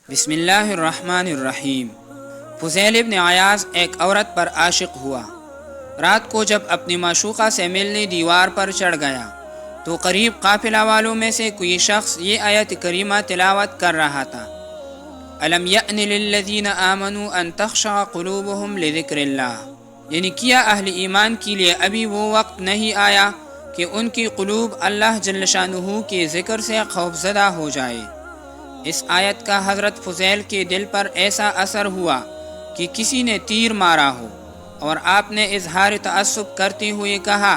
بسم اللہ الرحمن الرحیم۔ فضیل ابن عیاض ایک عورت پر عاشق ہوا۔ رات کو جب اپنی معشوقہ سے ملنے دیوار پر چڑھ گیا تو قریب قافلہ والوں میں سے کوئی شخص یہ آیت کریمہ تلاوت کر رہا تھا: الم یأن للذین آمنوا ان تخشع قلوبہم لذکر اللہ، یعنی کیا اہل ایمان کے لیے ابھی وہ وقت نہیں آیا کہ ان کی قلوب اللہ جل شانہ کے ذکر سے خوفزدہ ہو جائے۔ اس آیت کا حضرت فضیل کے دل پر ایسا اثر ہوا کہ کسی نے تیر مارا ہو، اور آپ نے اظہار تعصب کرتے ہوئے کہا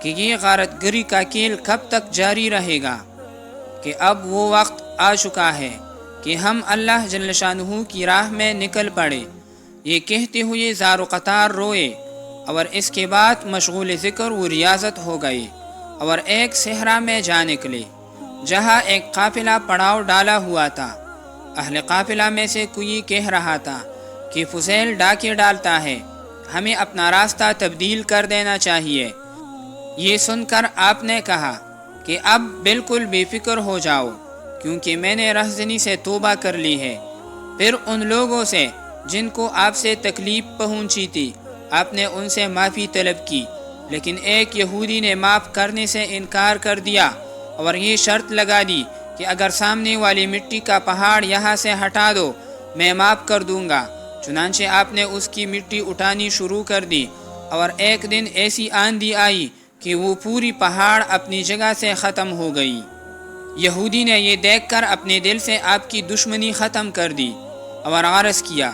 کہ یہ غارت گری کا کھیل کب تک جاری رہے گا، کہ اب وہ وقت آ چکا ہے کہ ہم اللہ جل شانہ کی راہ میں نکل پڑے۔ یہ کہتے ہوئے زار و قطار روئے، اور اس کے بعد مشغول ذکر و ریاضت ہو گئے اور ایک صحرا میں جا نکلے جہاں ایک قافلہ پڑاؤ ڈالا ہوا تھا۔ اہل قافلہ میں سے کوئی کہہ رہا تھا کہ فضیل ڈاکے ڈالتا ہے، ہمیں اپنا راستہ تبدیل کر دینا چاہیے۔ یہ سن کر آپ نے کہا کہ اب بالکل بے فکر ہو جاؤ، کیونکہ میں نے رہزنی سے توبہ کر لی ہے۔ پھر ان لوگوں سے جن کو آپ سے تکلیف پہنچی تھی آپ نے ان سے معافی طلب کی، لیکن ایک یہودی نے معاف کرنے سے انکار کر دیا اور یہ شرط لگا دی کہ اگر سامنے والی مٹی کا پہاڑ یہاں سے ہٹا دو میں معاف کر دوں گا۔ چنانچہ آپ نے اس کی مٹی اٹھانی شروع کر دی، اور ایک دن ایسی آندھی آئی کہ وہ پوری پہاڑ اپنی جگہ سے ختم ہو گئی۔ یہودی نے یہ دیکھ کر اپنے دل سے آپ کی دشمنی ختم کر دی اور عرض کیا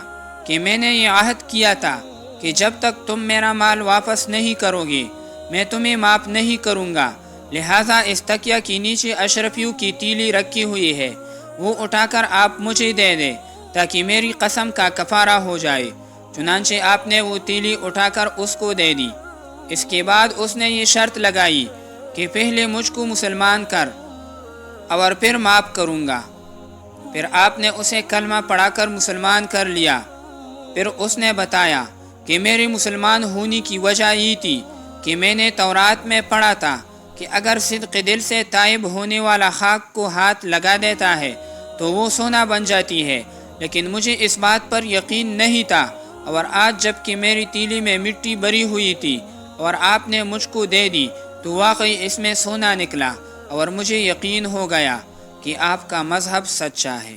کہ میں نے یہ عہد کیا تھا کہ جب تک تم میرا مال واپس نہیں کرو گے میں تمہیں معاف نہیں کروں گا، لہٰذا اس تکیہ کے نیچے اشرفیوں کی تیلی رکھی ہوئی ہے، وہ اٹھا کر آپ مجھے دے دیں تاکہ میری قسم کا کفارہ ہو جائے۔ چنانچہ آپ نے وہ تیلی اٹھا کر اس کو دے دی۔ اس کے بعد اس نے یہ شرط لگائی کہ پہلے مجھ کو مسلمان کر اور پھر معاف کروں گا۔ پھر آپ نے اسے کلمہ پڑھا کر مسلمان کر لیا۔ پھر اس نے بتایا کہ میرے مسلمان ہونے کی وجہ یہ تھی کہ میں نے تورات میں پڑھا تھا کہ اگر صدق دل سے تائب ہونے والا خاک کو ہاتھ لگا دیتا ہے تو وہ سونا بن جاتی ہے، لیکن مجھے اس بات پر یقین نہیں تھا، اور آج جب کہ میری تیلی میں مٹی بری ہوئی تھی اور آپ نے مجھ کو دے دی تو واقعی اس میں سونا نکلا، اور مجھے یقین ہو گیا کہ آپ کا مذہب سچا ہے۔